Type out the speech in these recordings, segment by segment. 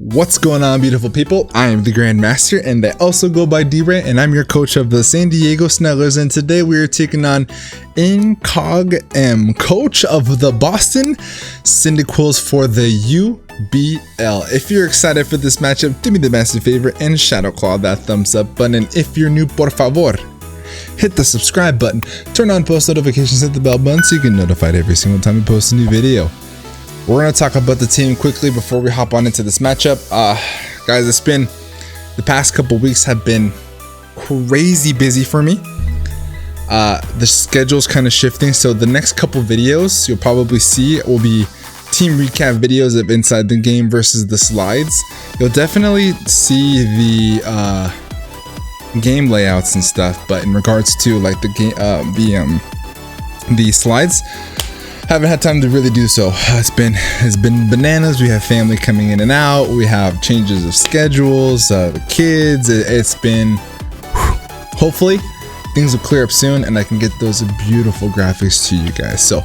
What's going on, beautiful people? I am the Grandmaster, and I also go by D-Ray, and I'm your coach of the San Diego Snellers, and today we are taking on Incog M, coach of the Boston Cyndaquils for the UBL. If you're excited for this matchup, do me the massive favor and shadow claw that thumbs up button, and if you're new, por favor, hit the subscribe button, turn on post notifications, hit the bell button so you get notified every single time we post a new video. We're going to talk about the team quickly before we hop on into this matchup. Guys, the past couple weeks have been crazy busy for me. The schedule's kind of shifting, so the next couple videos you'll probably see will be team recap videos of inside the game versus the slides. You'll definitely see the game layouts and stuff, but in regards to like the game, the slides, haven't had time to really do so. It's been bananas. We have family coming in and out. We have changes of schedules, the kids. It's been, hopefully things will clear up soon and I can get those beautiful graphics to you guys. So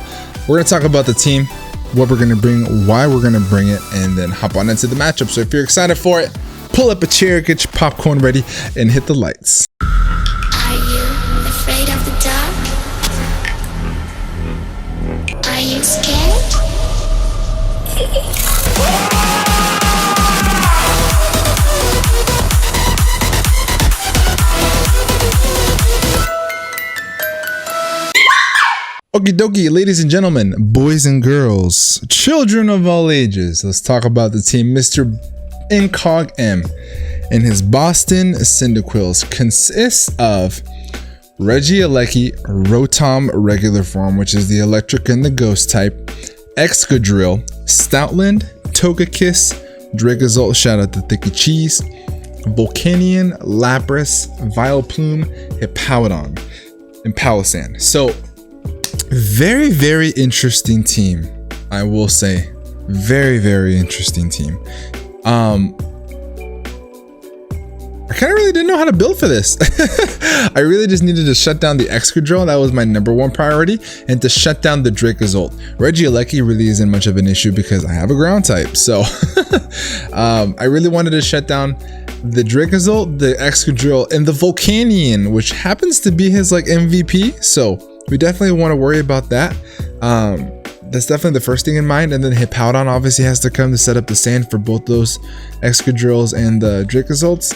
we're gonna talk about the team, what we're gonna bring, why we're gonna bring it, and then hop on into the matchup. So if you're excited for it, pull up a chair, get your popcorn ready, and hit the lights. Are you afraid of the dark? Are you scared? Okie dokie, ladies and gentlemen, boys and girls, children of all ages, let's talk about the team. Mr. Incog M and his Boston Cyndaquils consists of Regieleki, Rotom regular form, which is the electric and the ghost type, Excadrill, Stoutland, Togekiss, Dragozolt, shout out to Thicky Cheese, Volcanion, Lapras, Vileplume, Hippowdon, and Palossand. So very, very interesting team, I will say. Very, very interesting team. I kind of really didn't know how to build for this. I really just needed to shut down the Excadrill. That was my #1 priority, and to shut down the Dracozolt. Regieleki really isn't much of an issue because I have a ground type. So I really wanted to shut down the Dracozolt, the Excadrill, and the Volcanion, which happens to be his like MVP. So we definitely want to worry about that. That's definitely the first thing in mind, and then Hippowdon obviously has to come to set up the sand for both those Excadrills and the Dracozolts.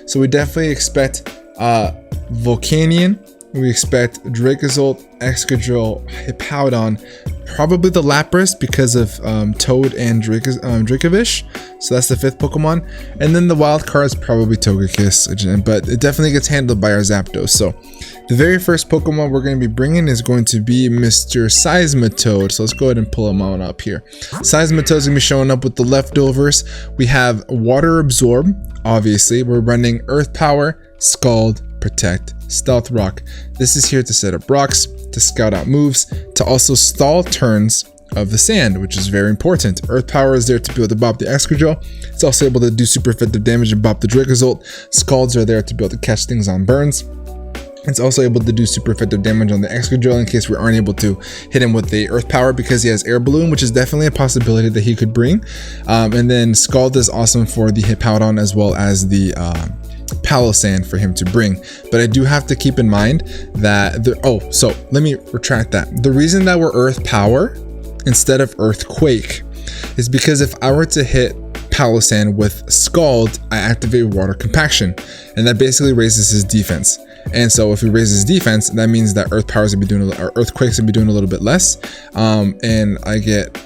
So we definitely expect Volcanion, we expect Dracozolt, Excadrill, Hippowdon, probably the Lapras because of Toad and Dracovish. So that's the 5th Pokemon, and then the wild card is probably Togekiss, but it definitely gets handled by our Zapdos. So the very first Pokemon we're going to be bringing is going to be Mr. Seismitoad. So let's go ahead and pull him on up here. Seismitoad is going to be showing up with the leftovers. We have Water Absorb, obviously. We're running Earth Power, Scald, Protect, Stealth Rock. This is here to set up rocks, to scout out moves, to also stall turns of the sand, which is very important. Earth Power is there to be able to bop the Excadrill. It's also able to do super effective damage and bop the Dracozolt. Scalds are there to be able to catch things on burns. It's also able to do super effective damage on the Excadrill in case we aren't able to hit him with the Earth Power because he has Air Balloon, which is definitely a possibility that he could bring. And then Scald is awesome for the Hippowdon as well as the Palossand for him to bring. But I do have to keep in mind that so let me retract that. The reason that we're Earth Power instead of Earthquake is because if I were to hit Palossand with Scald, I activate Water Compaction, and that basically raises his defense. And so if he raises defense, that means that Earth Powers gonna be doing, or Earthquakes gonna be doing a little bit less, and I get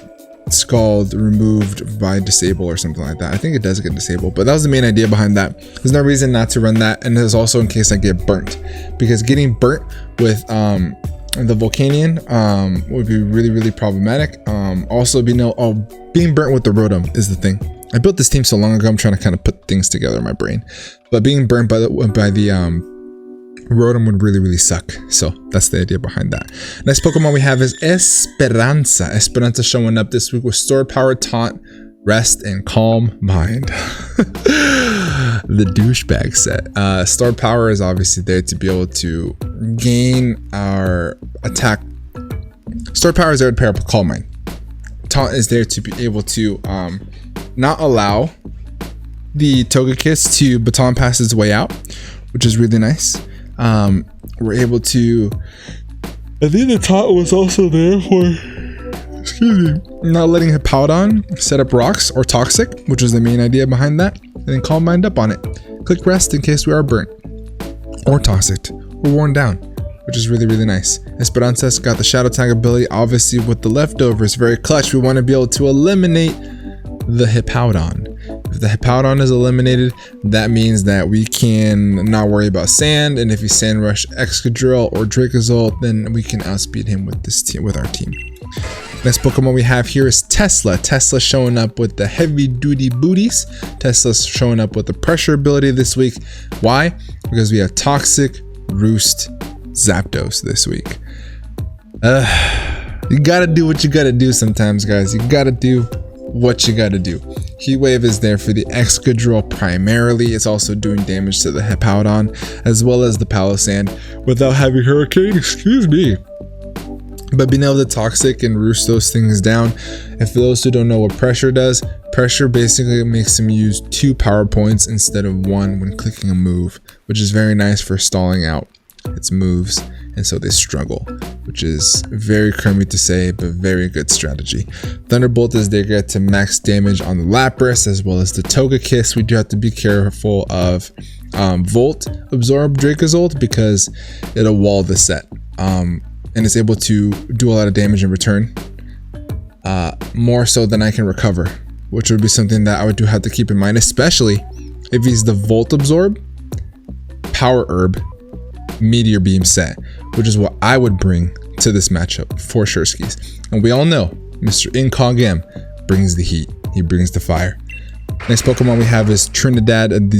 Scald removed by Disable or something like that. I think it does get disabled, but that was the main idea behind that. There's no reason not to run that, and there's also in case I get burnt, because getting burnt with the Volcanion would be really, really problematic. Also, being burnt with the Rotom is the thing. I built this team so long ago, I'm trying to kind of put things together in my brain, but being burnt by the Rotom would really, really suck. So that's the idea behind that. Next Pokemon we have is Esperanza. Esperanza showing up this week with Stored Power, Taunt, Rest, and Calm Mind. The douchebag set. Stored Power is obviously there to be able to gain our attack. Stored Power is there to pair up with Calm Mind. Taunt is there to be able to not allow the Togekiss to baton pass his way out, which is really nice. We're able to, I think the taunt was also there for, excuse me, not letting Hippowdon set up rocks or toxic, which is the main idea behind that, and then calm mind up on it. Click rest in case we are burnt or toxic or worn down, which is really, really nice. Esperanza's got the shadow tag ability, obviously with the leftovers, very clutch. We want to be able to eliminate the Hippowdon. If the Hippowdon is eliminated, that means that we can not worry about sand, and if he sand rush Excadrill or Dracozolt, then we can outspeed him with this team, with our team. Next Pokemon we have here is Tesla. Tesla showing up with the heavy duty booties. Tesla's showing up with the pressure ability this week. Why? Because we have Toxic, Roost, Zapdos this week. You gotta do what you gotta do sometimes, guys. You gotta do what you gotta do. Heat Wave is there for the Excadrill primarily. It's also doing damage to the Hippowdon as well as the Palossand without having Hurricane, excuse me. But being able to Toxic and Roost those things down. And for those who don't know what pressure does, pressure basically makes him use 2 power points instead of 1 when clicking a move, which is very nice for stalling out its moves, and so they struggle, which is very crummy to say, but very good strategy. Thunderbolt is there to get to max damage on the Lapras as well as the Togekiss. We do have to be careful of Volt Absorb Dracozolt because it'll wall the set, and it's able to do a lot of damage in return, more so than I can recover, which would be something that I would have to keep in mind, especially if he's the Volt Absorb, Power Herb, Meteor Beam set, which is what I would bring to this matchup for sure skis. And we all know Mr. Incog M brings the heat, he brings the fire. Next Pokemon we have is Trinidad and the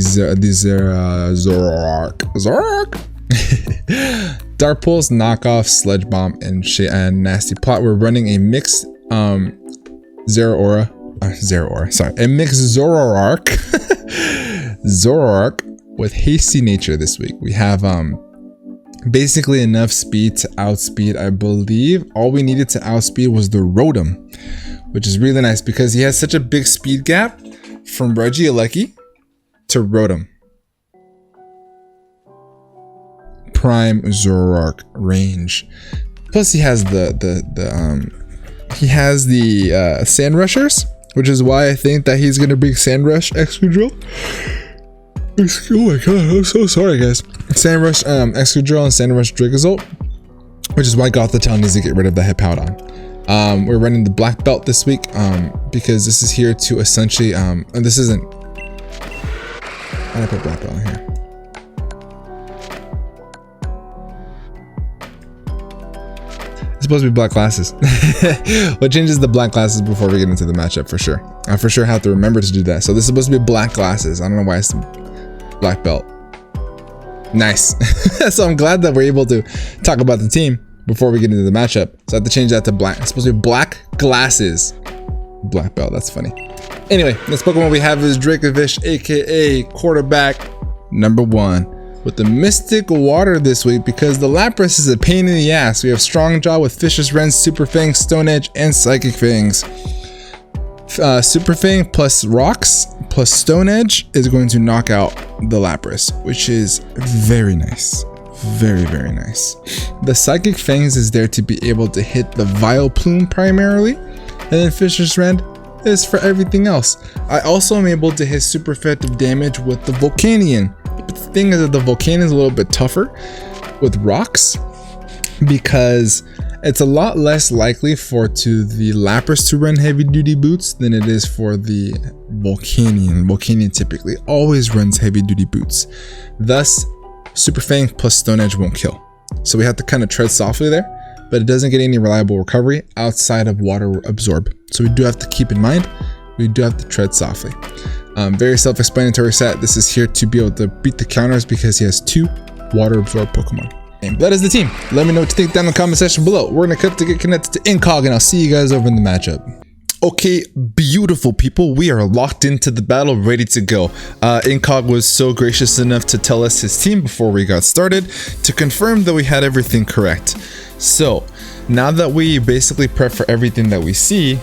Zoroark. Darkpulse, Knockoff, Sledge Bomb, and Nasty Plot. We're running a mixed a mixed Zoroark with Hasty Nature this week. We have basically enough speed to outspeed, I believe all we needed to outspeed was the Rotom, which is really nice because he has such a big speed gap from Regieleki to Rotom. Prime Zoroark range. Plus he has the Sand Rushers, which is why I think that he's gonna bring Sand Rush Excadrill. Oh my god, I'm so sorry guys. Sand Rush Excadrill and Sand Rush Dracozolt, which is why Gothitown needs to get rid of the Hippowdon. We're running the Black Belt this week because this is here to essentially and this isn't, how did I put Black Belt in here? It's supposed to be black glasses. What changes the black glasses before we get into the matchup for sure. I for sure have to remember to do that. So this is supposed to be black glasses. I don't know why it's Black Belt. Nice. So I'm glad that we're able to talk about the team before we get into the matchup. So I have to change that to black. It's supposed to be black glasses. Black Belt, that's funny. Anyway, next Pokemon we have is Dracovish, aka quarterback #1. With the Mystic Water this week because the Lapras is a pain in the ass. We have Strong Jaw with Fishious Rend, Super Fang, Stone Edge, and Psychic Fangs. Super Fang plus Rocks plus Stone Edge is going to knock out the Lapras, which is very nice. Very, very nice. The Psychic Fangs is there to be able to hit the Vileplume primarily, and then Fishious Rend is for everything else. I also am able to hit super effective damage with the Volcanion. But the thing is that the Volcanion is a little bit tougher with rocks because it's a lot less likely for the Lapras to run heavy duty boots than it is for the Volcanion. Volcanion typically always runs heavy duty boots. Thus, Super Fang plus Stone Edge won't kill. So we have to kind of tread softly there, but it doesn't get any reliable recovery outside of Water Absorb. So we do have to keep in mind, we do have to tread softly. Very self-explanatory set. This is here to be able to beat the counters because he has 2 Water Absorb Pokemon. And that is the team. Let me know what you think down in the comment section below. We're gonna cut to get connected to Incog, and I'll see you guys over in the matchup. Okay, beautiful people, we are locked into the battle, ready to go. Incog was so gracious enough to tell us his team before we got started to confirm that we had everything correct. So now that we basically prep for everything that we see,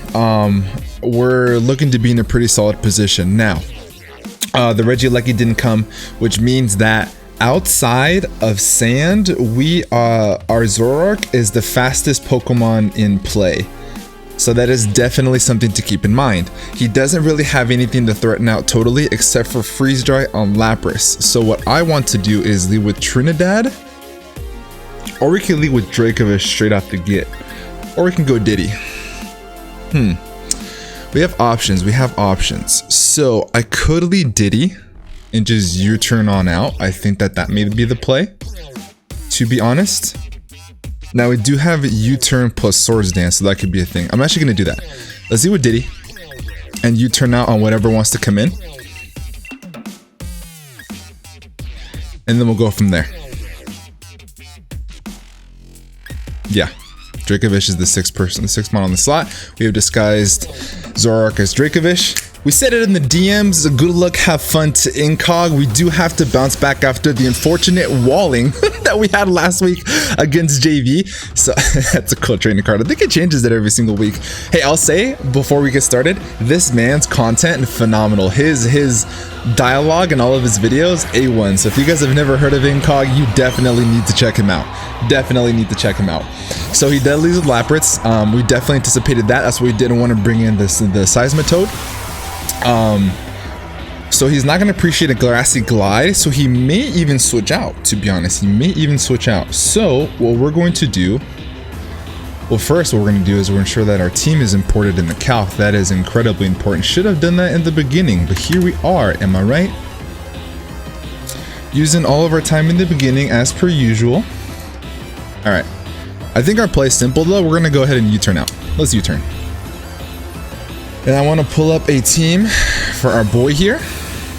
we're looking to be in a pretty solid position. Now, The Regieleki didn't come, which means that outside of sand, our Zoroark is the fastest Pokemon in play. So that is definitely something to keep in mind. He doesn't really have anything to threaten out totally except for Freeze Dry on Lapras. So what I want to do is lead with Trinidad, or we can lead with Dracovish straight off the get, or we can go Diddy. We have options. So I could lead Diddy and just U-turn on out. I think that may be the play, to be honest. Now we do have U-turn plus Swords Dance, so that could be a thing. I'm actually gonna do that. Let's do with Diddy and U-turn out on whatever wants to come in, and then we'll go from there. Yeah, Dracovish is the sixth mon on the slot. We have disguised Zoroark as Dracovish. We said it in the DMs, good luck, have fun to Incog. We do have to bounce back after the unfortunate walling that we had last week against JV. So that's a cool training card. I think it changes it every single week. Hey, I'll say before we get started, this man's content phenomenal. His dialogue and all of his videos, A1. So if you guys have never heard of Incog, you definitely need to check him out. So he did lose with Lapras. We definitely anticipated that. That's why we didn't want to bring in the Seismitoad. So he's not going to appreciate a Grassy Glide, so he may even switch out, to be honest. So what we're going to do, first what we're going to do is we'll ensure that our team is imported in the calc. That is incredibly important. Should have done that in the beginning, but here we are. Am I right? Using all of our time in the beginning as per usual. All right. I think our play is simple though. We're going to go ahead and U-turn out. Let's U-turn. And I want to pull up a team for our boy here.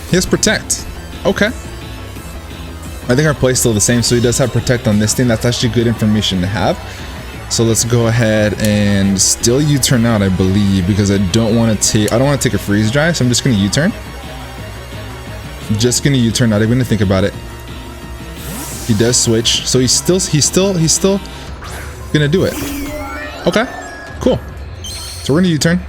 He has Protect. Okay. I think our play is still the same, so he does have Protect on this thing. That's actually good information to have. So let's go ahead and still U-turn out, I believe, because I don't want to take a Freeze Dry, so I'm just going to U-turn. Just going to U-turn, not even going to think about it. He does switch, so he's still going to do it. Okay, cool. So we're going to U-turn.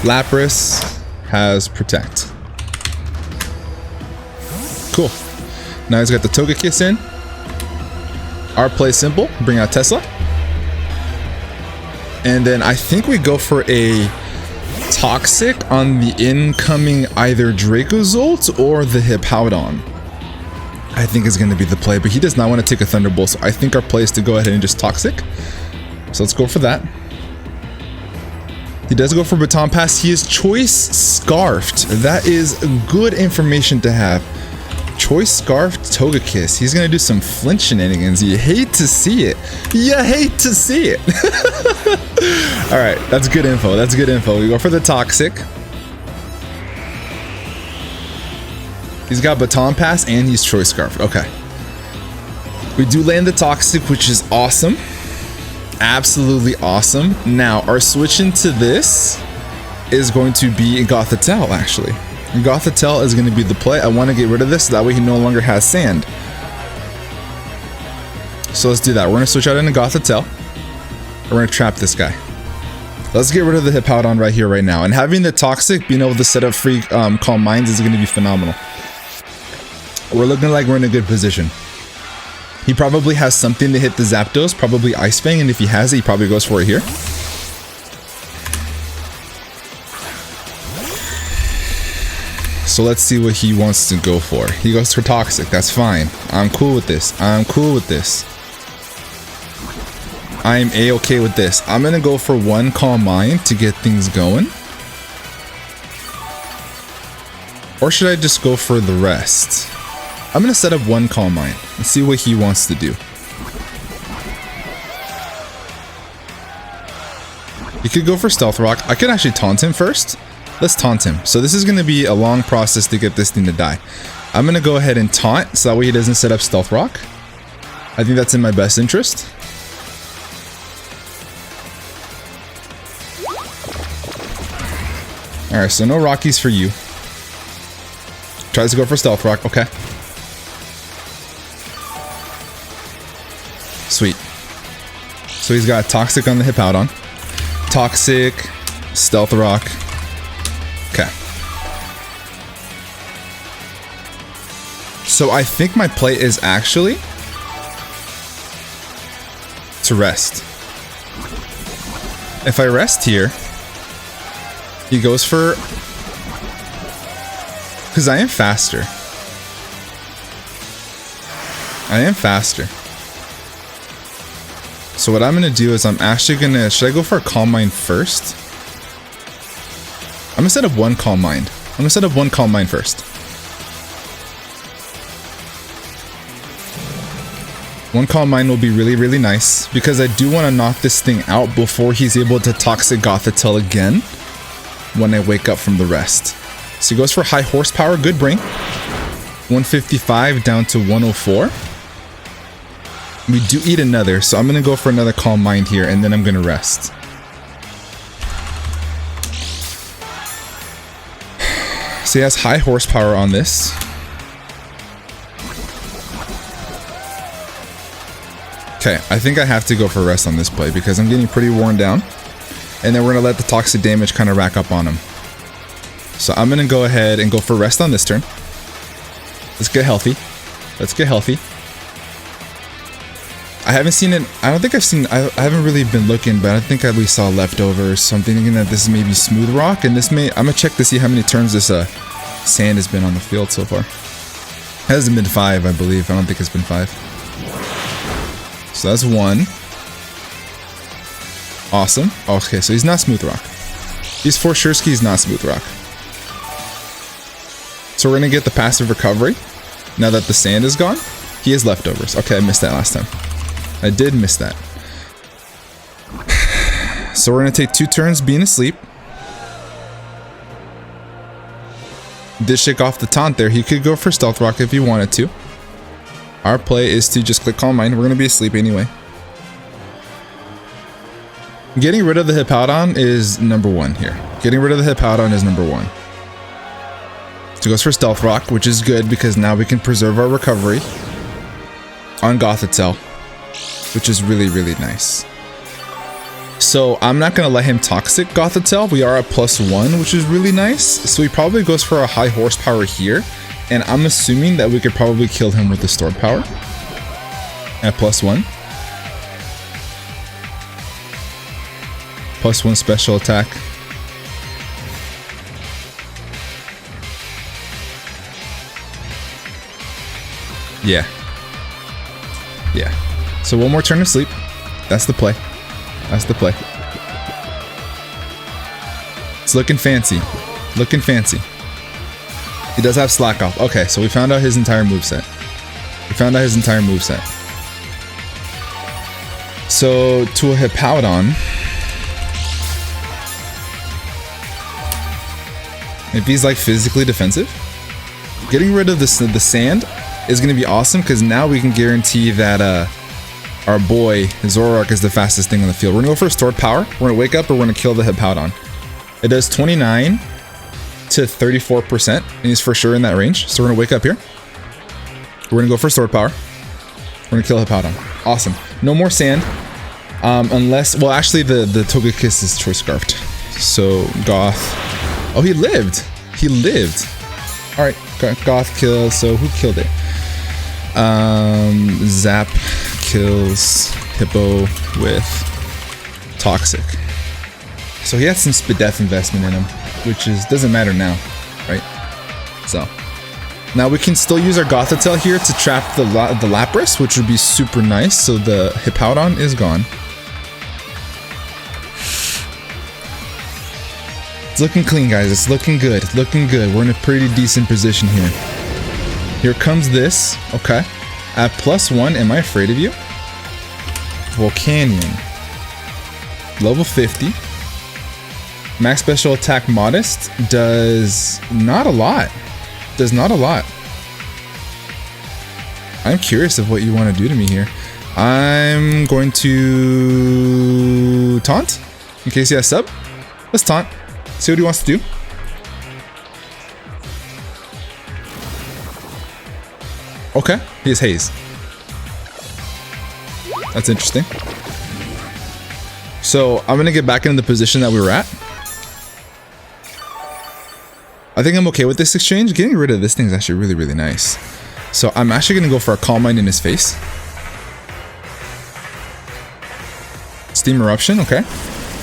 Lapras has Protect. Cool. Now he's got the Togekiss in. Our play simple. Bring out Tesla. And then I think we go for a Toxic on the incoming either Dracozolt or the Hippowdon. I think is going to be the play, but he does not want to take a Thunderbolt, so I think our play is to go ahead and just Toxic. So let's go for that. He does go for Baton Pass. He is Choice Scarfed. That is good information to have. Choice Scarfed Togekiss. He's going to do some flinch shenanigans. You hate to see it. All right, that's good info. We go for the Toxic. He's got Baton Pass and he's Choice Scarfed. Okay. We do land the Toxic, which is awesome. Absolutely awesome. Now, our switch into this is going to be Gothitelle, actually. Gothitelle is going to be the play. I want to get rid of this, so that way he no longer has Sand. So let's do that. We're going to switch out into Gothitelle. We're going to trap this guy. Let's get rid of the Hippowdon right here, right now. And having the Toxic, being able to set up free Calm Minds is going to be phenomenal. We're looking like we're in a good position. He probably has something to hit the Zapdos, probably Ice Fang, and if he has it, he probably goes for it here. So let's see what he wants to go for. He goes for Toxic, that's fine. I'm cool with this. I'm A-okay with this. I'm gonna go for one Calm Mind to get things going. Or should I just go for the rest? I'm going to set up one Calm Mind and see what he wants to do. He could go for Stealth Rock. I could actually taunt him first. Let's taunt him. So this is going to be a long process to get this thing to die. I'm going to go ahead and taunt so that way he doesn't set up Stealth Rock. I think that's in my best interest. Alright, so no Rockies for you. Tries to go for Stealth Rock. Okay. Sweet. So he's got Toxic on the Hippowdon. Toxic, Stealth Rock. Okay. So I think my play is actually to rest. If I rest here, he goes for... Because I am faster. I am faster. So what I'm going to do is I'm actually going to... Should I go for a Calm Mind first? I'm going to set up one Calm Mind. I'm going to set up one Calm Mind first. One Calm Mind will be really, really nice because I do want to knock this thing out before he's able to Toxic Gothitelle again when I wake up from the rest. So he goes for high horsepower, good brain. 155 down to 104. We do eat another, so I'm going to go for another Calm Mind here and then I'm going to rest. So he has high horsepower on this. Okay, I think I have to go for rest on this play because I'm getting pretty worn down. And then we're going to let the toxic damage kind of rack up on him. So I'm going to go ahead and go for rest on this turn. Let's get healthy. Let's get healthy. I haven't seen it. I don't think I've seen... I haven't really been looking, but I think I at least saw leftovers. So I'm thinking that this is maybe Smooth Rock. And this may... I'm going to check to see how many turns this sand has been on the field so far. It hasn't been 5, I believe. I don't think it's been 5. So that's 1. Awesome. Okay, so he's not Smooth Rock. He's for sure he's not Smooth Rock. So we're going to get the passive recovery. Now that the sand is gone, he has leftovers. Okay, I missed that last time. I did miss that. So we're going to take 2 turns being asleep. Did shake off the taunt there. He could go for Stealth Rock if he wanted to. Our play is to just click Calm Mind. We're going to be asleep anyway. Getting rid of the Hippowdon is number 1 here. Getting rid of the Hippowdon is number 1. So he goes for Stealth Rock, which is good because now we can preserve our recovery on Gothitelle, which is really, really nice. So I'm not going to let him Toxic Gothitelle. We are at +1, which is really nice. So he probably goes for a high horsepower here. And I'm assuming that we could probably kill him with the Stored Power at +1. +1 special attack. Yeah. Yeah. So one more turn of sleep. That's the play. That's the play. It's looking fancy. Looking fancy. He does have Slack Off. Okay, so we found out his entire moveset. We found out his entire moveset. So, to a Hippowdon, if he's like physically defensive, getting rid of the sand is going to be awesome because now we can guarantee that our boy Zoroark is the fastest thing on the field. We're going to go for Stored Power. We're going to wake up or we're going to kill the Hippowdon. It does 29 to 34%, and he's for sure in that range. So we're gonna wake up here. We're gonna go for Stored Power. We're gonna kill Hippowdon. Awesome. No more sand, unless, well, actually the Togekiss is Choice Scarfed. So Goth. Oh, he lived. He lived. All right, Goth kills. So who killed it? Zap kills Hippo with Toxic. So he had some Spadef investment in him, which doesn't matter now, right? So now we can still use our Gothitelle here to trap the Lapras, which would be super nice. So the Hippowdon is gone. It's looking clean, guys. It's looking good. It's looking good. We're in a pretty decent position here. Here comes this. Okay. At +1, am I afraid of you? Volcanion. Level 50. Max special attack modest does not a lot. Does not a lot. I'm curious of what you want to do to me here. I'm going to taunt in case he has sub. Let's taunt. See what he wants to do. Okay, he has haze. That's interesting. So I'm gonna get back into the position that we were at. I think I'm okay with this exchange. Getting rid of this thing is actually really, really nice. So I'm actually going to go for a Calm Mind in his face. Steam Eruption, okay.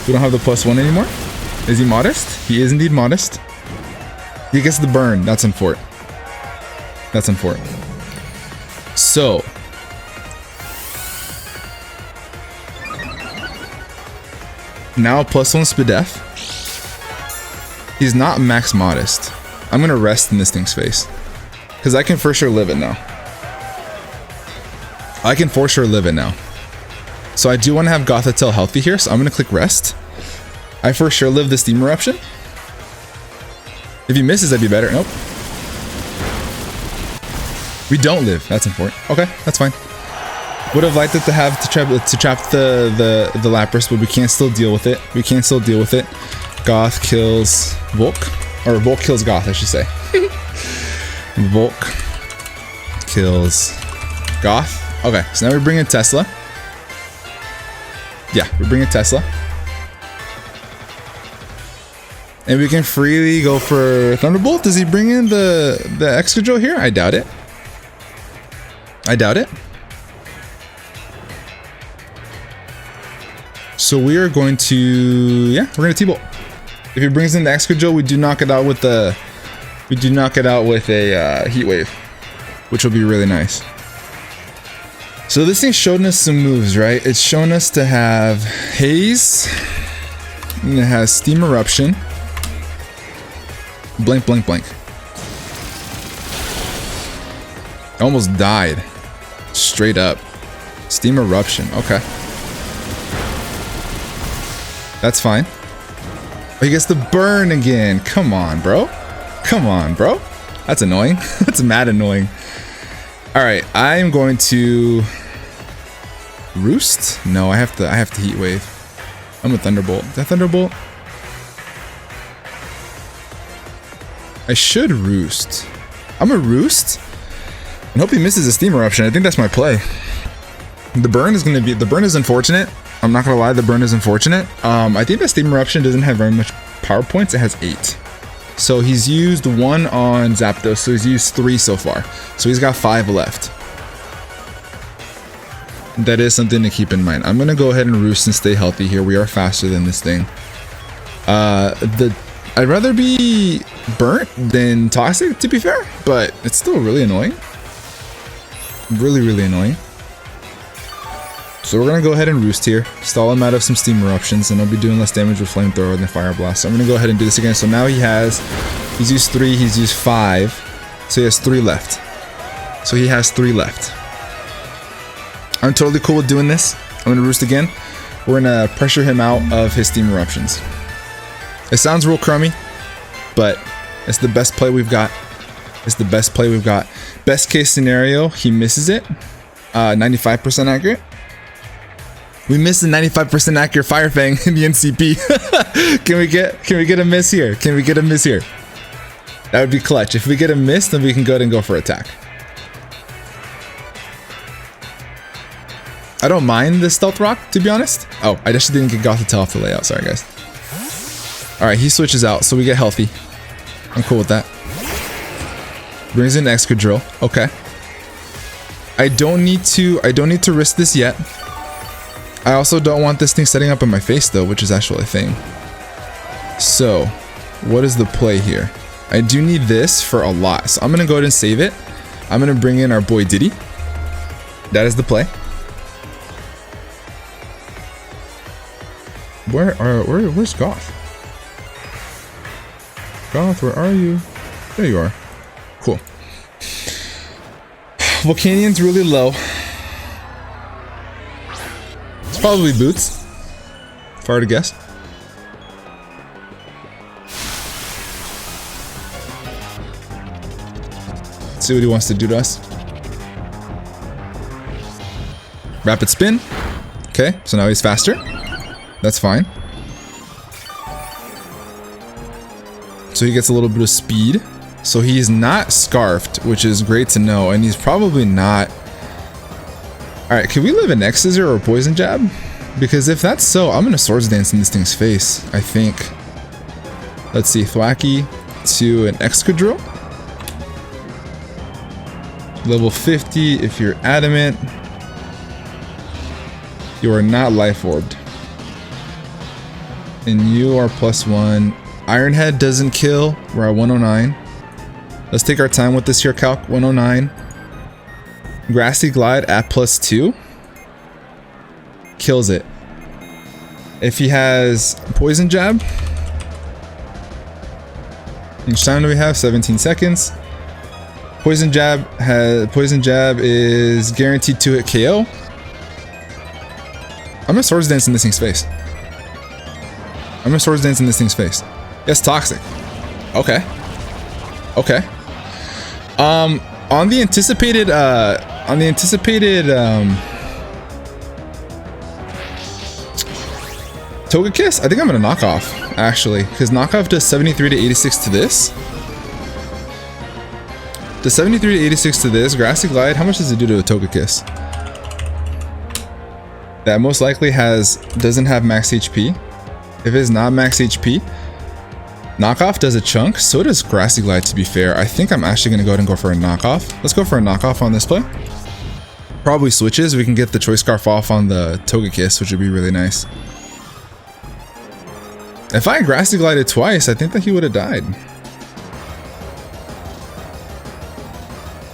We don't have the +1 anymore. Is he modest? He is indeed modest. He gets the burn. That's unfortunate. That's unfortunate. So now +1 Spadef. He's not max modest. I'm gonna rest in this thing's face. Because I can for sure live it now. I can for sure live it now. So I do want to have Gothitelle healthy here, so I'm gonna click rest. I for sure live the Steam Eruption. If he misses, that'd be better. Nope. We don't live. That's important. Okay, that's fine. Would have liked it to have to trap the Lapras, but we can still deal with it. We can still deal with it. Goth kills Volk, or Volk kills Goth, I should say. Volk kills Goth. Okay, so now we bring in Tesla. Yeah, we bring in Tesla. And we can freely go for Thunderbolt. Does he bring in the Excadrill here? I doubt it. I doubt it. So we are going to, yeah, we're going to T-Bolt. If he brings in the Excadrill, we do knock it out with a Heat Wave, which will be really nice. So this thing's showing us some moves, right? It's shown us to have Haze, and it has Steam Eruption, blank, blank, blank. Almost died. Straight up. Steam Eruption. Okay. That's fine. He gets the burn again. Come on, bro. Come on, bro. That's annoying. That's mad annoying. All right, I am going to Roost. No, I have to Heat Wave. I'm a Thunderbolt. Is that Thunderbolt? I should Roost. I'm a Roost. And hope he misses a Steam Eruption. I think that's my play. The burn is unfortunate. I'm not gonna lie, the burn is unfortunate. I think that Steam Eruption doesn't have very much power points. It has 8. So he's used 1 on Zapdos, so he's used 3 so far. So he's got 5 left. That is something to keep in mind. I'm gonna go ahead and Roost and stay healthy here. We are faster than this thing. I'd rather be burnt than toxic, to be fair, but it's still really annoying. Really, really annoying. So we're gonna go ahead and Roost here, stall him out of some Steam Eruptions, and he'll be doing less damage with Flamethrower than Fire Blast. So I'm gonna go ahead and do this again. So now he's used 3, he's used 5, so he has 3 left. So he has 3 left. I'm totally cool with doing this. I'm gonna Roost again. We're gonna pressure him out of his Steam Eruptions. It sounds real crummy, but it's the best play we've got. It's the best play we've got. Best case scenario, he misses it. 95% accurate. We missed the 95% accurate Fire Fang in the NCP. Can we get a miss here? Can we get a miss here? That would be clutch. If we get a miss, then we can go ahead and go for attack. I don't mind the Stealth Rock, to be honest. Oh, I just didn't get Gothitelle off the layout. Sorry, guys. All right, he switches out, so we get healthy. I'm cool with that. Brings in Excadrill. Okay. I don't need to risk this yet. I also don't want this thing setting up in my face though, which is actually a thing. So, what is the play here? I do need this for a lot, so I'm gonna go ahead and save it. I'm gonna bring in our boy Diddy. That is the play. Where's Goth? Goth, where are you? There you are. Cool. Volcanian's really low. It's probably Boots. If I were to guess. Let's see what he wants to do to us. Rapid spin. Okay, so now he's faster. That's fine. So he gets a little bit of speed. So he's not scarfed, which is great to know, and he's probably not. Alright, can we live an X Scissor or a Poison Jab? Because if that's so, I'm gonna Swords Dance in this thing's face, I think. Let's see, Thwacky. to an Excadrill. Level 50 if you're adamant. You are not life orbed. And you are +1. Iron Head doesn't kill. We're at 109. Let's take our time with this here, Calc. 109. Grassy Glide at +2. Kills it. If he has Poison Jab. How much time do we have? 17 seconds. Poison Jab is guaranteed to hit KO. I'm gonna Swords Dance in this thing's face. It's toxic. Okay. On the anticipated Togekiss, I think I'm gonna knock off actually, because knockoff does 73 to 86 to this. The 73 to 86 to this. Grassy Glide, how much does it do to a Togekiss? That most likely doesn't have max HP. If it's not max HP, knockoff does a chunk. So does Grassy Glide, to be fair. I think I'm actually gonna go ahead and go for a knockoff. Let's go for a knockoff on this play. Probably switches. We can get the Choice Scarf off on the Togekiss, which would be really nice. If I Grassy Glided twice, I think that he would have died.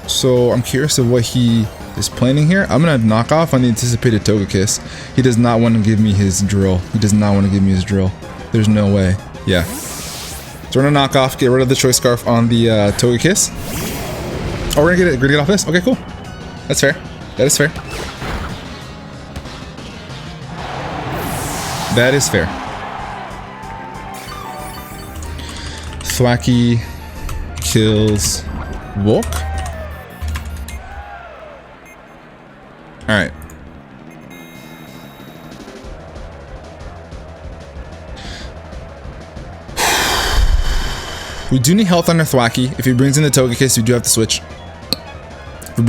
So I'm curious of what he is planning here. I'm gonna knock off on the anticipated Togekiss. He does not want to give me his drill. There's no way. Yeah. So we're gonna knock off, get rid of the Choice Scarf on the Togekiss. Oh, we're gonna get off this. Okay, cool. That's fair. That is fair. That is fair. Thwacky kills Volk. Alright. We do need health on our Thwacky. If he brings in the Togekiss, we do have to switch. We've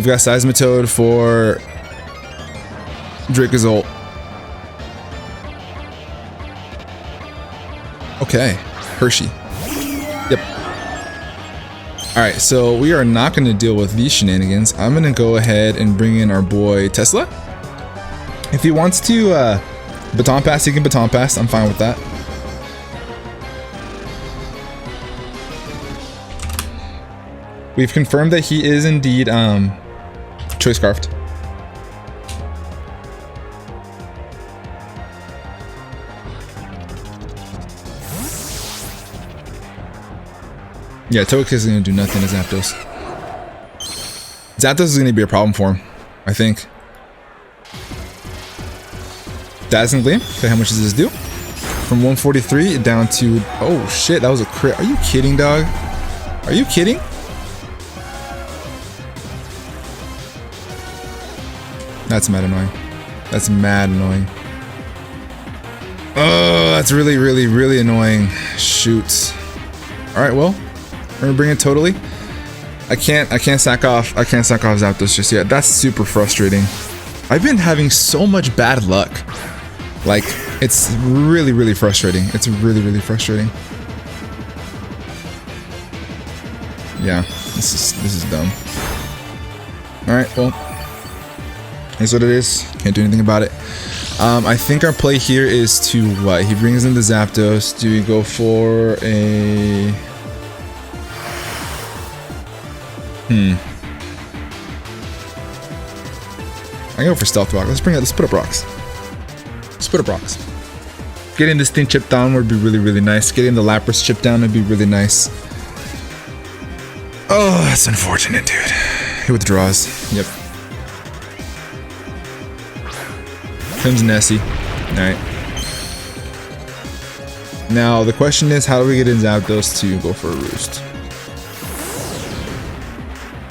got Seismitoad for Dracozolt. Okay, Hershey. Yep. Alright, so we are not going to deal with these shenanigans. I'm going to go ahead and bring in our boy Tesla. If he wants to Baton Pass, he can Baton Pass. I'm fine with that. We've confirmed that he is indeed Choice Scarfed. Yeah, Togekiss is going to do nothing to Zapdos. Zapdos is going to be a problem for him, I think. Dazzling Gleam. Okay, how much does this do? From 143 down to... Oh, shit, that was a crit. Are you kidding, dog? Are you kidding? That's mad annoying. That's mad annoying. Oh, that's really, really, really annoying. Shoot. Alright, well. We're gonna bring it totally. I can't sack off Zapdos just yet. That's super frustrating. I've been having so much bad luck. Like, it's really, really frustrating. It's really, really frustrating. Yeah, this is dumb. Alright, well. Here's what it is. Can't do anything about it. I think our play here is to what? He brings in the Zapdos. Do we go for a... I go for Stealth Rock. Let's put up rocks. Getting this thing chipped down would be really, really nice. Getting the Lapras chipped down would be really nice. Oh, that's unfortunate, dude. He withdraws. Yep. Comes Nessie. Alright. Now, the question is, how do we get in Zapdos to go for a roost?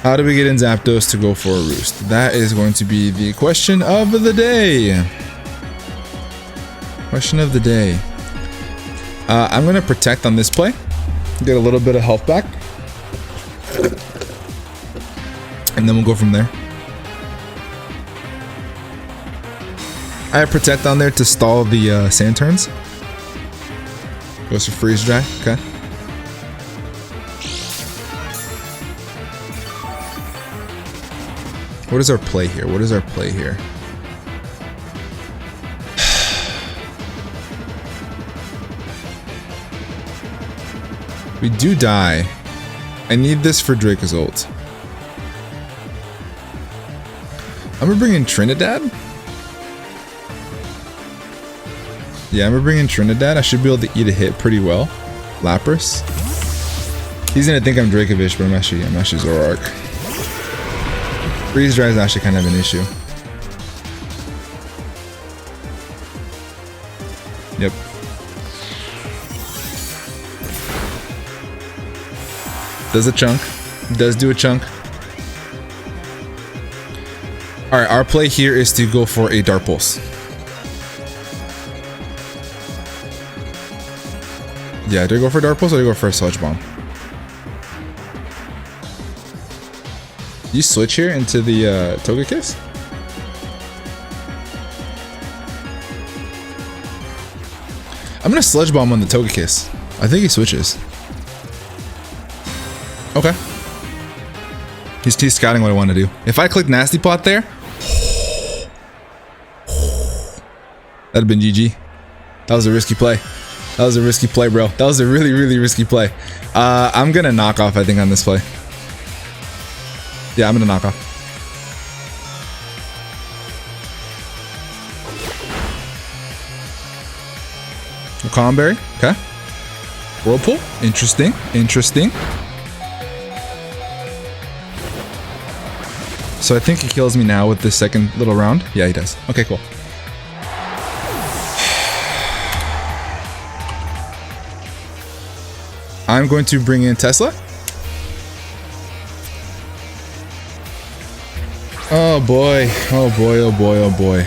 How do we get in Zapdos to go for a roost? That is going to be the question of the day. I'm going to protect on this play. Get a little bit of health back. And then we'll go from there. I have protect on there to stall the sand turns. Goes for freeze dry. Okay. What is our play here? What is our play here? We do die. I need this for Draco's ult. I'm gonna bring in Trinidad. Yeah, I'm gonna bring in Trinidad. I should be able to eat a hit pretty well. Lapras. He's gonna think I'm Dracovish, but I'm actually Zoroark. Freeze dry is actually kind of an issue. Yep. Does a chunk. Does do a chunk. Alright, our play here is to go for a Dark Pulse. Yeah, do I go for Dark Pulse or do I go for a Sludge Bomb? You switch here into the Togekiss? I'm gonna Sludge Bomb on the Togekiss. I think he switches. Okay. He's scouting what I want to do. If I click Nasty Plot there, that'd have been GG. That was a risky play. That was a risky play, bro. That was a really, really risky play. I'm gonna knock off, I think, on this play. Yeah, I'm gonna knock off. Calm Berry. Okay. Whirlpool. Interesting. Interesting. So I think he kills me now with the second little round. Yeah, he does. Okay, cool. I'm going to bring in Tesla. Oh boy. Oh boy, oh boy, oh boy.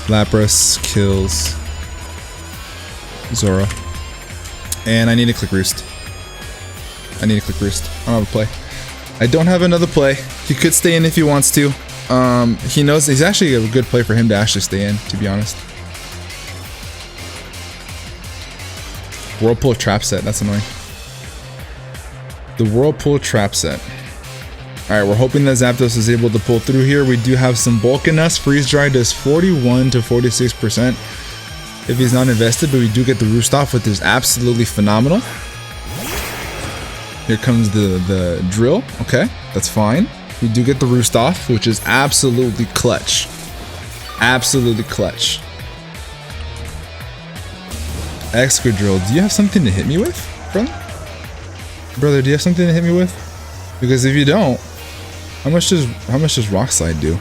Lapras kills Zoro. And I need to click Roost. I need to click Roost. I don't have a play. I don't have another play. He could stay in if he wants to. He knows he's actually a good play for him to actually stay in, to be honest. Whirlpool trap set. That's annoying. The Whirlpool trap set. Alright, we're hoping that Zapdos is able to pull through here. We do have some bulk in us. Freeze Dry does 41 to 46% if he's not invested, but we do get the Roost off, which is absolutely phenomenal. Here comes the drill. Okay, that's fine. We do get the Roost off, which is absolutely clutch. Absolutely clutch. Excadrill, do you have something to hit me with, brother? Brother, do you have something to hit me with? Because if you don't, how much does Rock Slide do?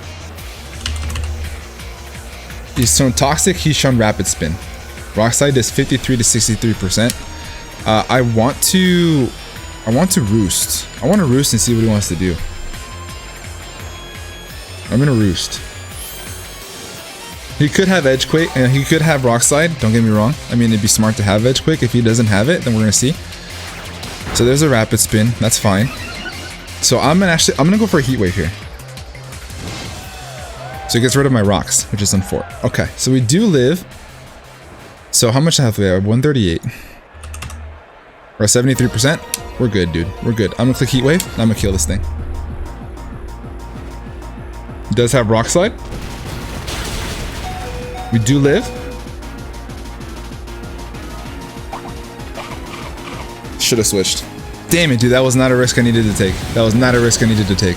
He's shown Toxic, he's shown Rapid Spin. Rock Slide does 53 to 63%. I want to Roost. I want to Roost and see what he wants to do. I'm gonna Roost. He could have Edge Quake, and he could have Rock Slide. Don't get me wrong. I mean, it'd be smart to have Edge Quake. If he doesn't have it, then we're gonna see. So there's a Rapid Spin. That's fine. So I'm gonna go for a Heat Wave here. So he gets rid of my rocks, which is on 4. Okay, so we do live. So how much health do we have? 138. We're at 73%. We're good, dude. We're good. I'm gonna click Heat Wave. And I'm gonna kill this thing. He does have Rock Slide. We do live. Should have switched. Damn it, dude. That was not a risk I needed to take. That was not a risk I needed to take.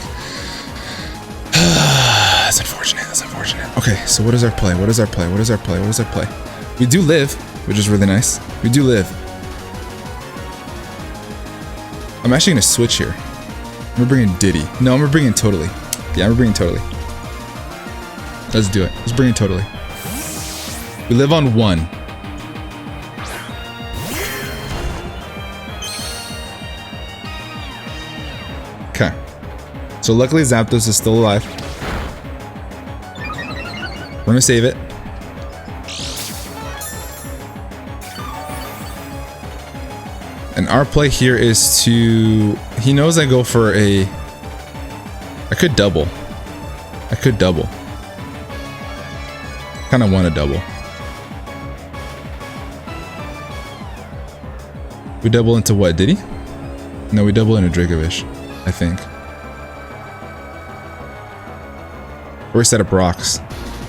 That's unfortunate. That's unfortunate. Okay, so what is our play? What is our play? What is our play? What is our play? We do live, which is really nice. We do live. I'm actually going to switch here. I'm going to bring in Diddy. No, I'm going to bring in Totally. Yeah, I'm going to bring in Totally. Let's do it. Let's bring in Totally. We live on 1. Okay. So luckily Zapdos is still alive. We're gonna save it. And our play here is to... He knows I go for a... I could double. I could double. Kind of want a double. We double into what? Did he? No, we double into Dracovish, I think. Or we set up rocks.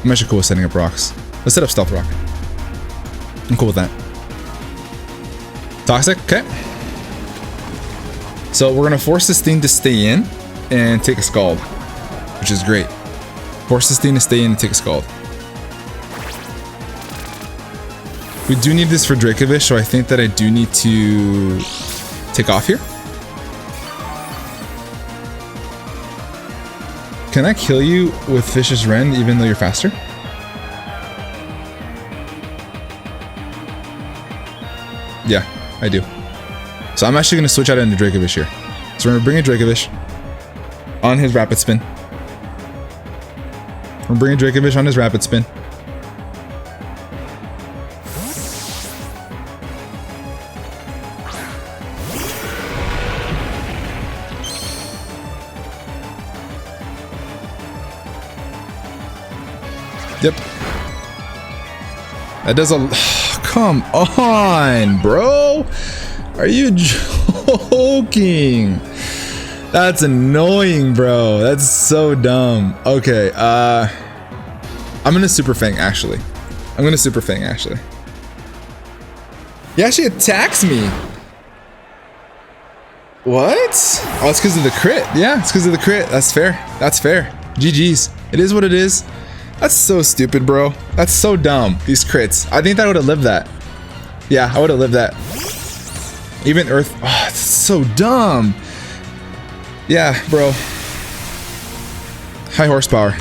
I'm actually cool with setting up rocks. Let's set up Stealth Rock. I'm cool with that. Toxic, okay. So we're gonna force this thing to stay in and take a Scald, which is great. Force this thing to stay in and take a Scald. We do need this for Dracovish, so I think that I do need to take off here. Can I kill you with Vicious Rend even though you're faster? Yeah, I do. So I'm actually going to switch out into Dracovish here. So we're going to bring a Dracovish on his Rapid Spin. We're bringing Dracovish on his Rapid Spin. Yep. That does a... Come on, bro. Are you joking? That's annoying, bro. That's so dumb. Okay, I'm gonna Super Fang, actually. I'm gonna Super Fang, actually. He actually attacks me. What? Oh, it's because of the crit. Yeah, it's because of the crit. That's fair. That's fair. GG's. It is what it is. That's so stupid, bro. That's so dumb. These crits. I think I would have lived that. Yeah, I would have lived that. Even Earth. Oh, it's so dumb. Yeah, bro. High horsepower.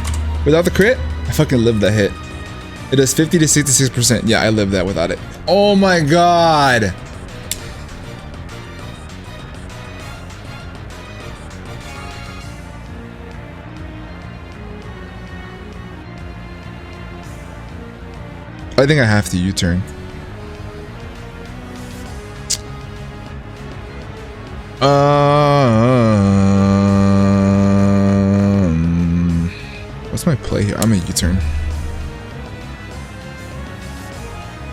Without the crit, I fucking lived that hit. It does 50 to 66%. Yeah, I lived that without it. Oh my god. I think I have to U-turn. What's my play here? I'm gonna U-turn.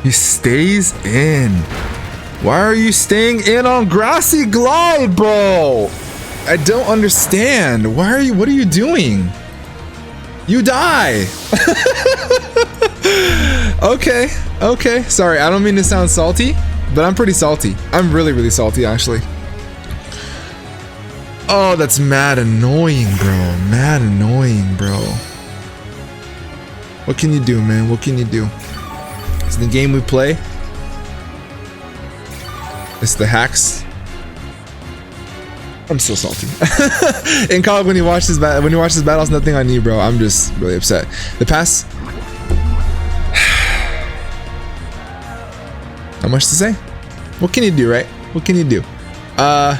He stays in. Why are you staying in on Grassy Glide, bro? I don't understand. Why are you? What are you doing? You die. Okay, okay. Sorry, I don't mean to sound salty, but I'm pretty salty. I'm really, really salty, actually. Oh, that's mad annoying, bro. Mad annoying, bro. What can you do, man? What can you do? It's the game we play. It's the hacks. I'm so salty. In college, when you watch this battle, it's nothing on you, bro. I'm just really upset. The pass. Not much to say. What can you do, right? What can you do? I'm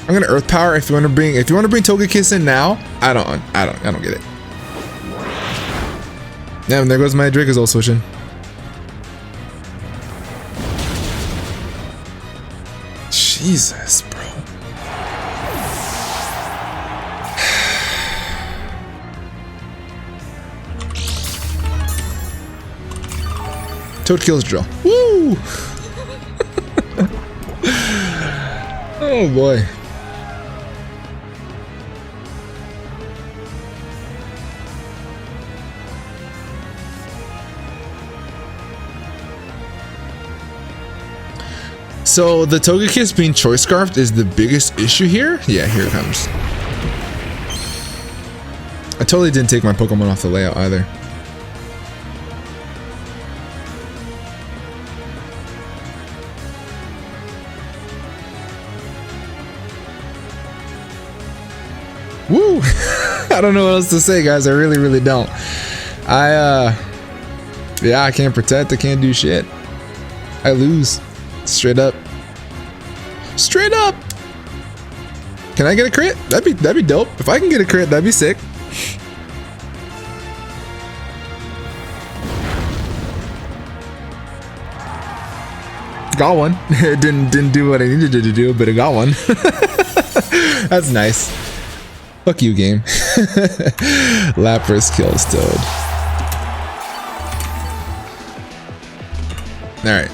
gonna Earth Power if you want to bring Togekiss in now. I don't get it. Yeah, and there goes my Dracozolt switching. Jesus, bro. Toad kills drill. Woo! Oh boy. So the Togekiss being choice scarfed is the biggest issue here? Yeah, here it comes. I totally didn't take my Pokemon off the layout either. Woo! I don't know what else to say, guys. I really, really don't. Yeah, I can't protect. I can't do shit. I lose. Straight up. Straight up. Can I get a crit? That'd be dope. If I can get a crit, that'd be sick. Got one. It didn't do what I needed it to do, but it got one. That's nice. Fuck you, game. Lapras kills Toad. Alright.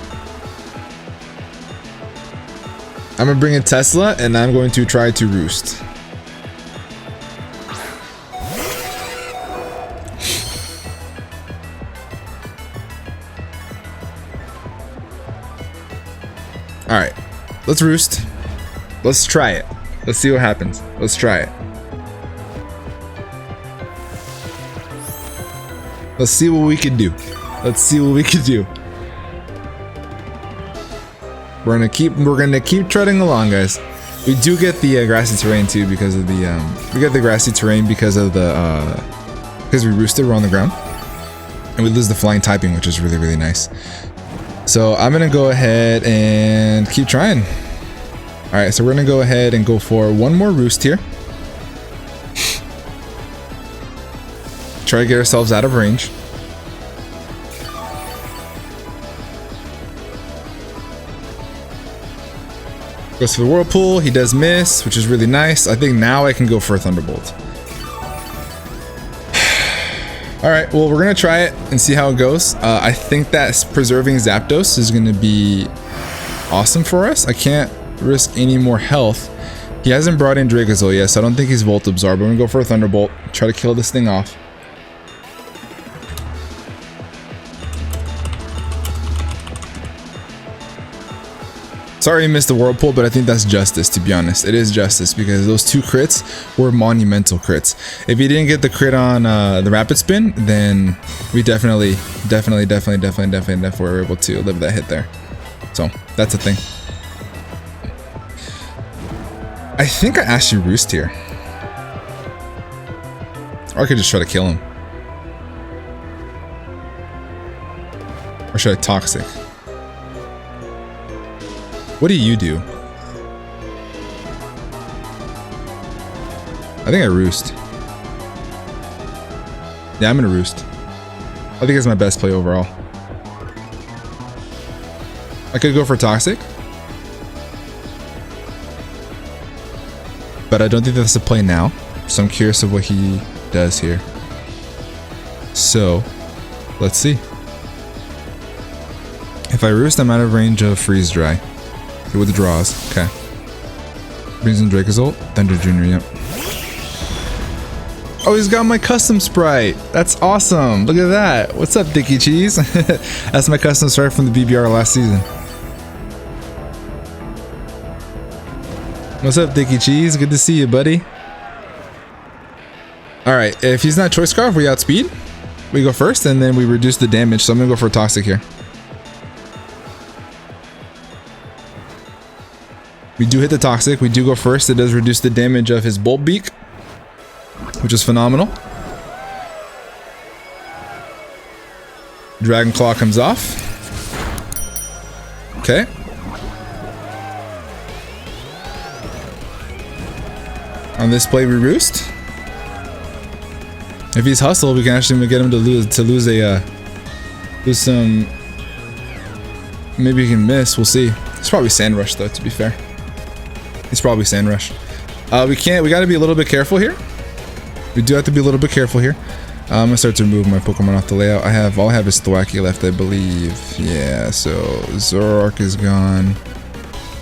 I'm gonna bring in Tesla and I'm going to try to roost. Alright. Let's roost. Let's try it. Let's see what happens. Let's try it. Let's see what we can do. Let's see what we can do. We're gonna keep treading along, guys. We do get the grassy terrain too because of the we get the grassy terrain because of the because we roosted, we're on the ground, and we lose the flying typing, which is really nice. So I'm gonna go ahead and keep trying. All right, so we're gonna go ahead and go for one more roost here. Try to get ourselves out of range. Goes for the whirlpool. He does miss, which is really nice. I think now I can go for a thunderbolt. All right, well, we're gonna try it and see how it goes. I think that preserving Zapdos is gonna be awesome for us. I can't risk any more health. He hasn't brought in Dracozolt yet, so I don't think he's Volt Absorb. I'm gonna go for a thunderbolt, try to kill this thing off. Sorry you missed the whirlpool, but I think that's justice, to be honest. It is justice because those two crits were monumental crits. If he didn't get the crit on the rapid spin, then we definitely were able to live that hit there. So that's a thing. I think I actually roost here. Or I could just try to kill him. Or should I toxic? What do you do? I think I roost. Yeah, I'm gonna roost. I think it's my best play overall. I could go for toxic, but I don't think that's the play now. So I'm curious of what he does here. So let's see. If I roost, I'm out of range of freeze dry. He withdraws. Okay. Brings in Dracozolt. Thunder Jr. Yep. Oh, he's got my custom sprite. That's awesome. Look at that. What's up, Dicky Cheese? That's my custom sprite from the BBR last season. What's up, Dicky Cheese? Good to see you, buddy. Alright, if he's not Choice Scarf, we outspeed. We go first, and then we reduce the damage. So I'm going to go for Toxic here. We do hit the Toxic. We do go first. It does reduce the damage of his Bolt Beak, which is phenomenal. Dragon Claw comes off. Okay. On this play, we roost. If he's Hustle, we can actually get him to lose some. Maybe he can miss. We'll see. It's probably Sand Rush though, to be fair. It's probably Sand Rush. We got to be a little bit careful here. We do have to be a little bit careful here. I'm gonna start to remove my Pokemon off the layout. All I have is Thwackey left, I believe. Yeah, so Zoroark is gone.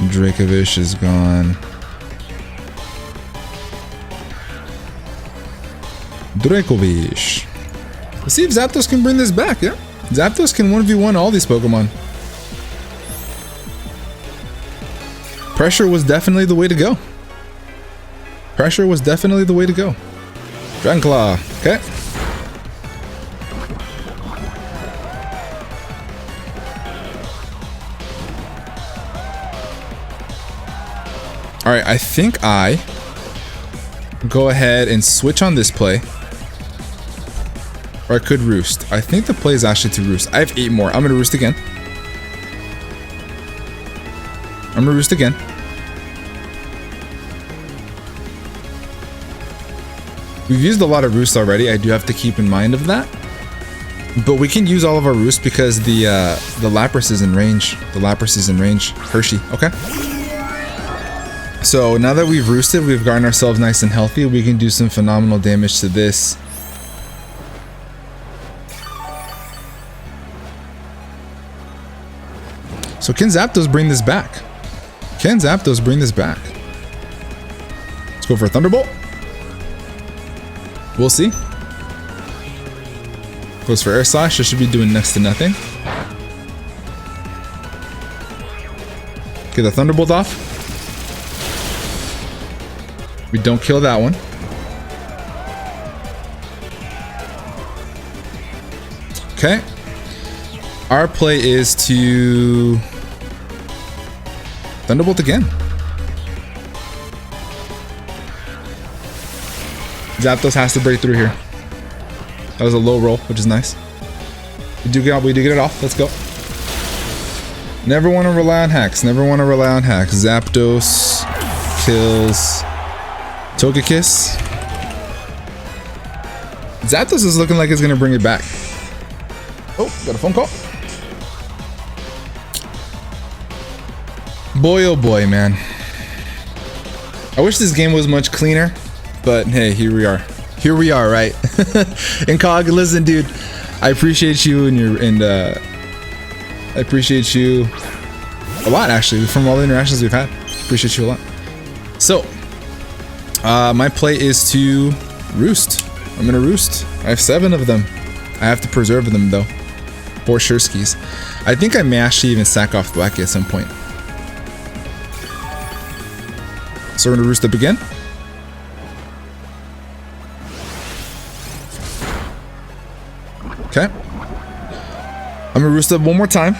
Dracovish is gone. Dracovish. Let's see if Zapdos can bring this back, yeah? Zapdos can 1v1 all these Pokemon. Pressure was definitely the way to go. Pressure was definitely the way to go. Dragon Claw. Okay. Alright, I think I go ahead and switch on this play. Or I could roost. I think the play is actually to roost. I have 8 more. I'm going to roost again. I'm gonna roost again. We've used a lot of roosts already. I do have to keep in mind of that. But we can use all of our roosts because the Lapras is in range. The Lapras is in range. Hershey. Okay. So now that we've roosted, we've gotten ourselves nice and healthy. We can do some phenomenal damage to this. So can Zapdos bring this back? Can Zapdos bring this back? Let's go for a Thunderbolt. We'll see. Goes for Air Slash. This should be doing next to nothing. Get the Thunderbolt off. We don't kill that one. Okay. Our play is to Thunderbolt again. Zapdos has to break through here. That was a low roll, which is nice. We do get it off. Let's go. Never want to rely on hacks. Never want to rely on hacks. Zapdos kills Togekiss. Zapdos is looking like it's gonna bring it back. Oh, got a phone call. Boy, oh boy, man. I wish this game was much cleaner, but hey, here we are. Here we are, right? Incog, listen, dude. I appreciate you and I appreciate you a lot, actually, from all the interactions we've had. Appreciate you a lot. So, my play is to roost. I'm gonna roost. I have 7 of them. I have to preserve them though. For sure skis. I think I may actually even sack off Thwackey at some point. So we're gonna roost up again. Okay. I'm gonna roost up one more time.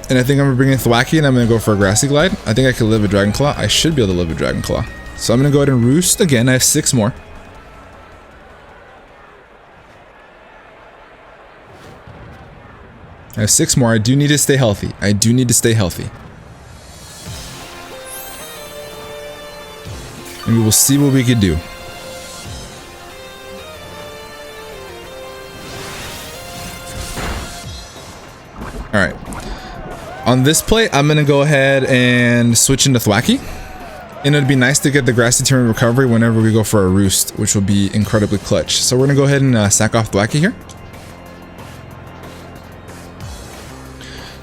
And I think I'm gonna bring in Thwackey and I'm gonna go for a Grassy Glide. I think I can live a Dragon Claw. I should be able to live a Dragon Claw. So I'm gonna go ahead and roost again. I have 6 more. I have 6 more. I do need to stay healthy. I do need to stay healthy. And we will see what we can do. Alright. On this play, I'm going to go ahead and switch into Thwackey. And it'd be nice to get the Grassy Terrain recovery whenever we go for a roost, which will be incredibly clutch. So we're going to go ahead and sack off Thwackey here.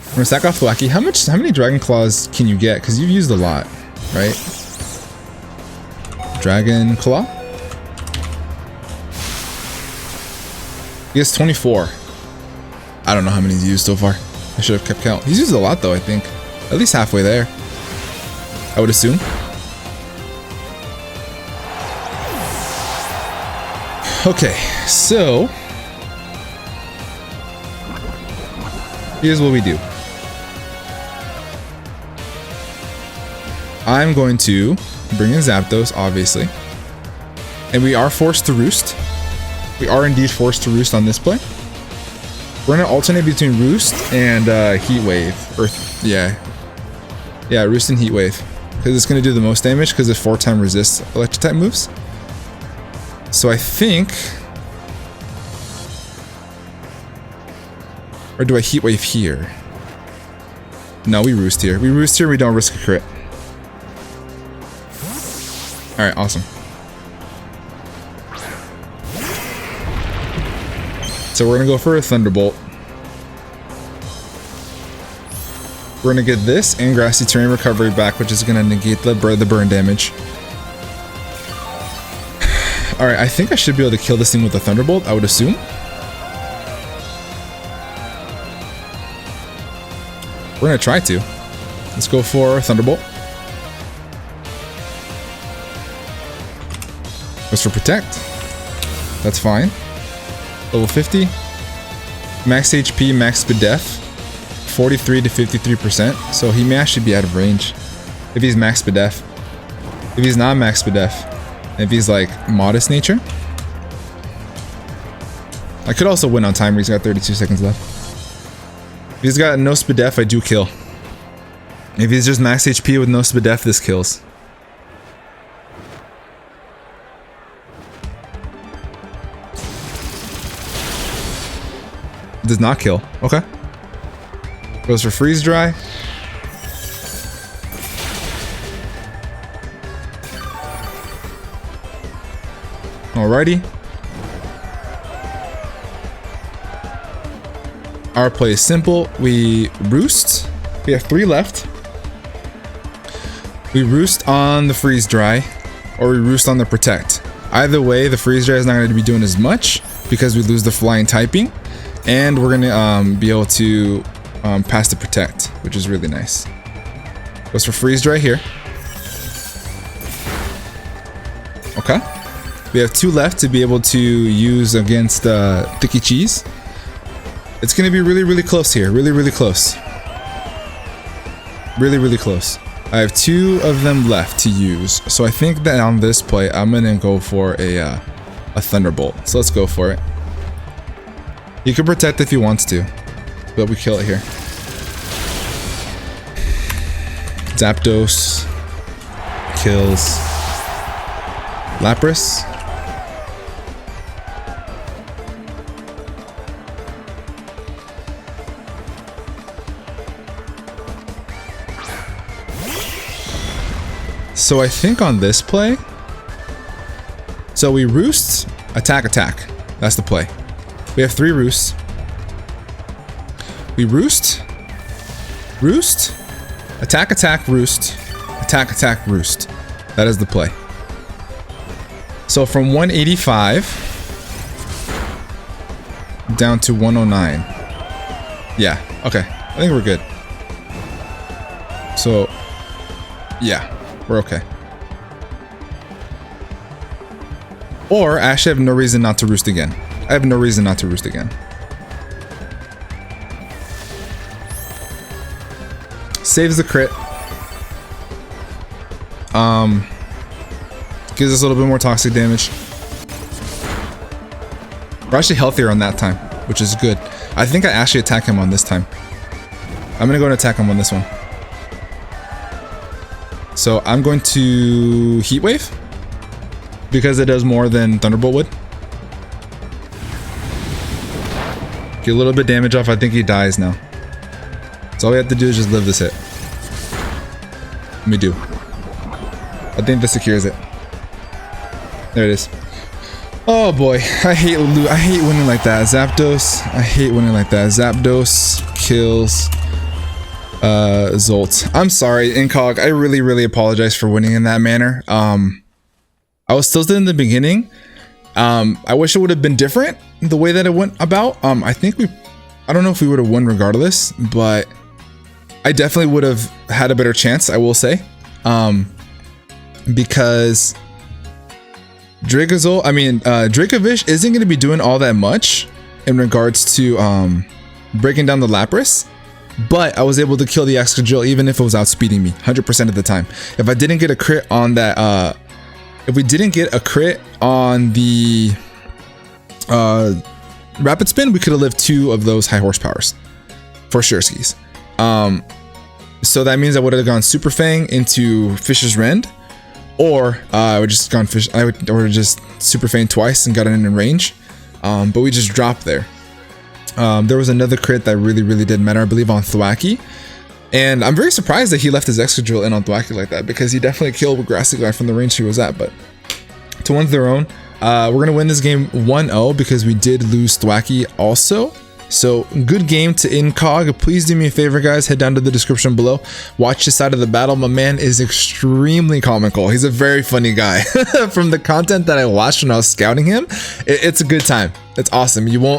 We're gonna sack off Thwackey. How many Dragon Claws can you get? Because you've used a lot, right? Dragon Claw? He has 24. I don't know how many he's used so far. I should have kept count. He's used a lot though, I think. At least halfway there, I would assume. Okay, so here's what we do. I'm going to bring in Zapdos, obviously. And we are forced to roost. We are indeed forced to roost on this play. We're going to alternate between Roost and Heat Wave. Or, yeah, Roost and Heat Wave. Because it's going to do the most damage because it 4-time resists electric type moves. So I think... Or do I Heat Wave here? No, we Roost here. We Roost here, we don't risk a crit. Alright, awesome. So we're gonna go for a Thunderbolt. We're gonna get this and Grassy Terrain recovery back, which is gonna negate the burn damage. Alright, I think I should be able to kill this thing with a Thunderbolt, I would assume. We're gonna try to. Let's go for Thunderbolt. Goes for Protect. That's fine. Level 50. Max HP, max Spadef. 43 to 53%. So he may actually be out of range. If he's max Spadef. If he's not max Spadef. If he's like modest nature. I could also win on timer. He's got 32 seconds left. If he's got no Spadef, I do kill. If he's just max HP with no Spadef, this kills. Does not kill. Okay. Goes for Freeze Dry. Alrighty. Our play is simple. We Roost. We have 3 left. We roost on the freeze dry, or we roost on the protect. Either way, the freeze dry is not going to be doing as much because we lose the flying typing, and we're going to be able to pass the protect, which is really nice. Goes for freeze dry here. Okay. We have 2 left to be able to use against Thicky Cheese. It's going to be really, really close here. Really, really close. Really, really close. I have 2 of them left to use. So I think that on this play, I'm going to go for a Thunderbolt. So let's go for it. He can protect if he wants to, but we kill it here. Zapdos kills Lapras. So I think on this play, so we roost, attack, attack. That's the play. We have 3 roosts. We roost, roost, attack, attack, roost, attack, attack, roost. That is the play. So from 185 down to 109. Yeah, okay. I think we're good. So, yeah, we're okay. Or actually, I have no reason not to roost again. I have no reason not to roost again. Saves the crit. Gives us a little bit more toxic damage. We're actually healthier on that time, which is good. I think I actually attack him on this time. I'm gonna go and attack him on this one. So I'm going to Heat Wave because it does more than Thunderbolt would. Get a little bit of damage off. I think he dies now. So all we have to do is just live this hit. We do. I think this secures it. There it is. Oh boy, I hate winning like that. Zapdos, I hate winning like that. Zapdos kills Zolt. I'm sorry, Incog. I really apologize for winning in that manner. I was tilted in the beginning. I wish it would have been different the way that it went about. I think I don't know if we would have won regardless, but I definitely would have had a better chance, I will say. Because Dracovish isn't going to be doing all that much in regards to breaking down the Lapras, but I was able to kill the Excadrill even if it was outspeeding me 100% of the time. If I didn't get a crit on that, if we didn't get a crit on the Rapid Spin, we could have lived 2 of those high horsepowers for sure skis. So that means I would have gone Super Fang into Fish's Rend, or I would just gone Fish. I would just Super Fang twice and got it in range, but we just dropped there. There was another crit that really didn't matter, I believe, on Thwackey, and I'm very surprised that he left his Excadrill in on Thwackey like that, because he definitely killed Grassy Glide from the range he was at. But to one's their own. We're gonna win this game 1-0 because we did lose Thwackey also. So good game to Incog. Please do me a favor, guys, head down to the description below, watch this side of the battle. My man is extremely comical. He's a very funny guy. From the content that I watched when I was scouting him, it's a good time. It's awesome. It'll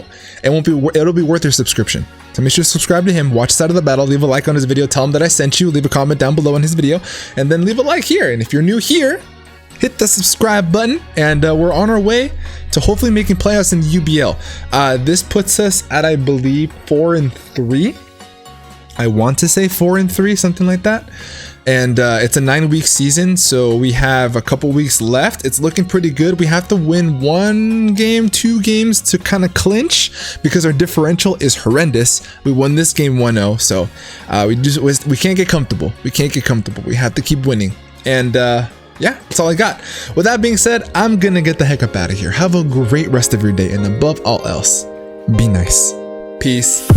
be worth your subscription. So make sure to subscribe to him, watch the side of the battle, leave a like on his video, tell him that I sent you, leave a comment down below on his video, and then leave a like here. And if you're new here, hit the subscribe button, and we're on our way to hopefully making playoffs in the UBL. This puts us at, I believe, 4-3. I want to say 4-3, something like that. And it's a 9-week season, so we have a couple weeks left. It's looking pretty good. We have to win 1 game, 2 games to kind of clinch, because our differential is horrendous. We won this game 1-0, so we can't get comfortable. We can't get comfortable. We have to keep winning. And yeah, that's all I got. With that being said, I'm gonna get the heck up out of here. Have a great rest of your day, and above all else, be nice. Peace.